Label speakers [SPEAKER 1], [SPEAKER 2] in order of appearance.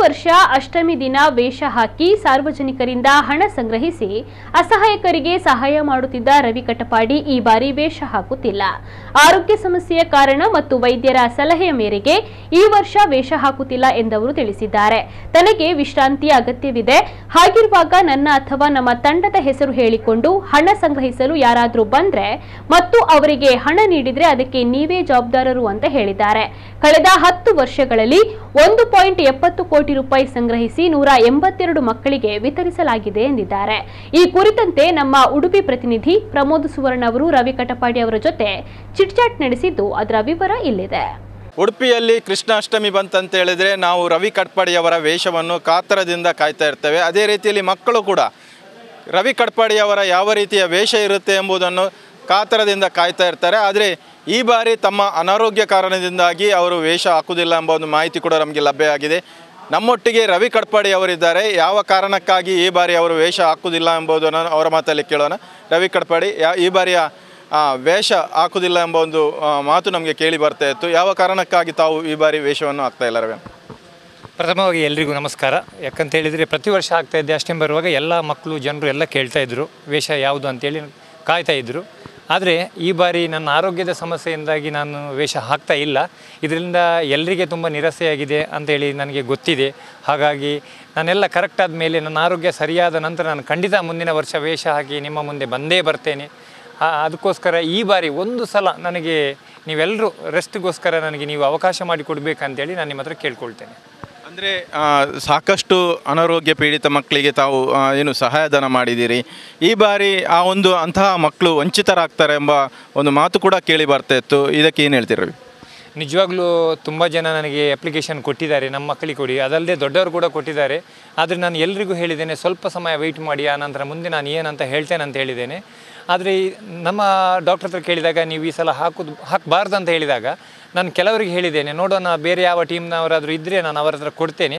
[SPEAKER 1] ವರ್ಷ ಅಷ್ಟಮಿ ದಿನ ವೇಷ ಹಾಕಿ ಸಾರ್ವಜನಿಕರಿಂದ ಹಣ ಸಂಗ್ರಹಿಸಿ ಅಸಹಾಯಕರಿಗೆ ಸಹಾಯ ಮಾಡುತ್ತಿದ್ದ ರವಿ ಕಟಪಾಡಿ ಈ ಬಾರಿ ವೇಷ ಹಾಕುತ್ತಿಲ್ಲ. ಆರೋಗ್ಯ ಸಮಸ್ಯೆಯ ಕಾರಣ ಮತ್ತು ವೈದ್ಯರ ಸಲಹೆಯ ಮೇರೆಗೆ ಈ ವರ್ಷ ವೇಷ ಹಾಕುತ್ತಿಲ್ಲ ಎಂದವರು ತಿಳಿಸಿದ್ದಾರೆ. ತನಗೆ ವಿಶ್ರಾಂತಿಯ ಅಗತ್ಯವಿದೆ. ಹಾಗಿರುವಾಗ ನನ್ನ ಅಥವಾ ನಮ್ಮ ತಂಡದ ಹೆಸರು ಹೇಳಿಕೊಂಡು ಹಣ ಸಂಗ್ರಹಿಸಲು ಯಾರಾದರೂ ಬಂದ್ರೆ ಮತ್ತು ಅವರಿಗೆ ಹಣ ನೀಡಿದ್ರೆ ಅದಕ್ಕೆ ನೀವೇ ಜವಾಬ್ದಾರರು ಅಂತ ಹೇಳಿದ್ದಾರೆ. ಕಳೆದ 10 ವರ್ಷಗಳಲ್ಲಿ 1.70 ಕೋಟಿ ರೂಪಾಯಿ ಸಂಗ್ರಹಿಸಿ 182 ಮಕ್ಕಳಿಗೆ ವಿತರಿಸಲಾಗಿದೆ ಎಂದಿದ್ದಾರೆ. ಈ ಕುರಿತಂತೆ ನಮ್ಮ ಉಡುಪಿ ಪ್ರತಿನಿಧಿ ಪ್ರಮೋದ್ ಸುವರ್ಣ ಅವರು ರವಿ ಕಟಪಾಡಿ ಅವರ ಜೊತೆ ಚಿಟ್ಚಾಟ್ ನಡೆಸಿದ್ದು ಅದರ ವಿವರ ಇಲ್ಲಿದೆ.
[SPEAKER 2] ಉಡುಪಿಯಲ್ಲಿ ಕೃಷ್ಣಾಷ್ಟಮಿ ಬಂತಂತ ಹೇಳಿದ್ರೆ ನಾವು ರವಿ ಕಟಪಾಡಿಯವರ ವೇಷವನ್ನು ಕಾತರದಿಂದ ಕಾಯ್ತಾ ಇರ್ತೇವೆ. ಅದೇ ರೀತಿಯಲ್ಲಿ ಮಕ್ಕಳು ಕೂಡ ರವಿ ಕಟಪಾಡಿಯವರ ಯಾವ ರೀತಿಯ ವೇಷ ಇರುತ್ತೆ ಎಂಬುದನ್ನು ಕಾತರದಿಂದ ಕಾಯ್ತಾ ಇರ್ತಾರೆ. ಆದರೆ ಈ ಬಾರಿ ತಮ್ಮ ಅನಾರೋಗ್ಯ ಕಾರಣದಿಂದಾಗಿ ಅವರು ವೇಷ ಹಾಕುವುದಿಲ್ಲ ಎಂಬ ಒಂದು ಮಾಹಿತಿ ಕೂಡ ನಮಗೆ ಲಭ್ಯ ಆಗಿದೆ. ನಮ್ಮೊಟ್ಟಿಗೆ ರವಿ ಕಟಪಾಡಿ ಅವರಿದ್ದಾರೆ. ಯಾವ ಕಾರಣಕ್ಕಾಗಿ ಈ ಬಾರಿ ಅವರು ವೇಷ ಹಾಕುವುದಿಲ್ಲ ಎಂಬುದನ್ನು ಅವರ ಮಾತಲ್ಲಿ ಕೇಳೋಣ. ರವಿ ಕಟಪಾಡಿ, ಈ ಬಾರಿಯ ವೇಷ ಹಾಕುವುದಿಲ್ಲ ಎಂಬ ಒಂದು ಮಾತು ನಮಗೆ ಕೇಳಿ ಬರ್ತಾ ಇತ್ತು. ಯಾವ ಕಾರಣಕ್ಕಾಗಿ ತಾವು ಈ ಬಾರಿ ವೇಷವನ್ನು ಹಾಕ್ತಾ ಇಲ್ಲ ರವಿ?
[SPEAKER 3] ಪ್ರಥಮವಾಗಿ ಎಲ್ರಿಗೂ ನಮಸ್ಕಾರ. ಯಾಕಂತ ಹೇಳಿದರೆ ಪ್ರತಿ ವರ್ಷ ಆಗ್ತಾ ಇದ್ದೆ ಅಷ್ಟೇ ಬರುವಾಗ ಎಲ್ಲ ಮಕ್ಕಳು ಜನರು ಎಲ್ಲ ಕೇಳ್ತಾ ಇದ್ದರು ವೇಷ ಯಾವುದು ಅಂತೇಳಿ ಕಾಯ್ತಾ ಇದ್ದರು. ಆದರೆ ಈ ಬಾರಿ ನನ್ನ ಆರೋಗ್ಯದ ಸಮಸ್ಯೆಯಿಂದಾಗಿ ನಾನು ವೇಷ ಹಾಕ್ತಾ ಇಲ್ಲ. ಇದರಿಂದ ಎಲ್ಲರಿಗೆ ತುಂಬ ನಿರಾಸೆಯಾಗಿದೆ ಅಂತೇಳಿ ನನಗೆ ಗೊತ್ತಿದೆ. ಹಾಗಾಗಿ ನಾನೆಲ್ಲ ಕರೆಕ್ಟ್ ಆದಮೇಲೆ ನನ್ನ ಆರೋಗ್ಯ ಸರಿಯಾದ ನಂತರ ನಾನು ಖಂಡಿತ ಮುಂದಿನ ವರ್ಷ ವೇಷ ಹಾಕಿ ನಿಮ್ಮ ಮುಂದೆ ಬಂದೇ ಬರ್ತೇನೆ. ಅದಕ್ಕೋಸ್ಕರ ಈ ಬಾರಿ ಒಂದು ಸಲ ನನಗೆ ನೀವೆಲ್ಲರೂ ರೆಸ್ಟ್ಗೋಸ್ಕರ ನನಗೆ ನೀವು ಅವಕಾಶ ಮಾಡಿಕೊಡ್ಬೇಕಂತೇಳಿ ನಾನು ನಿಮ್ಮ ಹತ್ರ ಕೇಳ್ಕೊಳ್ತೇನೆ.
[SPEAKER 2] ಅಂದರೆ ಸಾಕಷ್ಟು ಅನಾರೋಗ್ಯ ಪೀಡಿತ ಮಕ್ಕಳಿಗೆ ತಾವು ಏನು ಸಹಾಯಧನ ಮಾಡಿದ್ದೀರಿ. ಈ ಬಾರಿ ಅಂತಹ ಮಕ್ಕಳು ವಂಚಿತರಾಗ್ತಾರೆ ಎಂಬ ಒಂದು ಮಾತು ಕೂಡ ಕೇಳಿ ಬರ್ತಾ ಇತ್ತು. ಇದಕ್ಕೆ ಏನು ಹೇಳ್ತೀರಿ?
[SPEAKER 3] ನಿಜವಾಗ್ಲೂ ತುಂಬ ಜನ ನನಗೆ ಅಪ್ಲಿಕೇಶನ್ ಕೊಟ್ಟಿದ್ದಾರೆ, ನಮ್ಮ ಮಕ್ಕಳಿಗೆ ಕೊಡಿ, ಅದಲ್ಲದೆ ದೊಡ್ಡವರು ಕೂಡ ಕೊಟ್ಟಿದ್ದಾರೆ. ಆದರೆ ನಾನು ಎಲ್ರಿಗೂ ಹೇಳಿದ್ದೇನೆ ಸ್ವಲ್ಪ ಸಮಯ ವೆಯ್ಟ್ ಮಾಡಿ, ಆ ನಂತರ ಮುಂದೆ ನಾನು ಏನಂತ ಹೇಳ್ತೇನೆ ಅಂತ ಹೇಳಿದ್ದೇನೆ. ಆದರೆ ನಮ್ಮ ಡಾಕ್ಟರ್ ಹತ್ರ ಕೇಳಿದಾಗ ನೀವು ಈ ಸಲ ಹಾಕಬಾರ್ದು ಅಂತ ಹೇಳಿದಾಗ ನಾನು ಕೆಲವರಿಗೆ ಹೇಳಿದ್ದೇನೆ, ನೋಡೋಣ ಬೇರೆ ಯಾವ ಟೀಮ್ನವರಾದರೂ ಇದ್ದರೆ ನಾನು ಅವರ ಹತ್ರ ಕೊಡ್ತೇನೆ,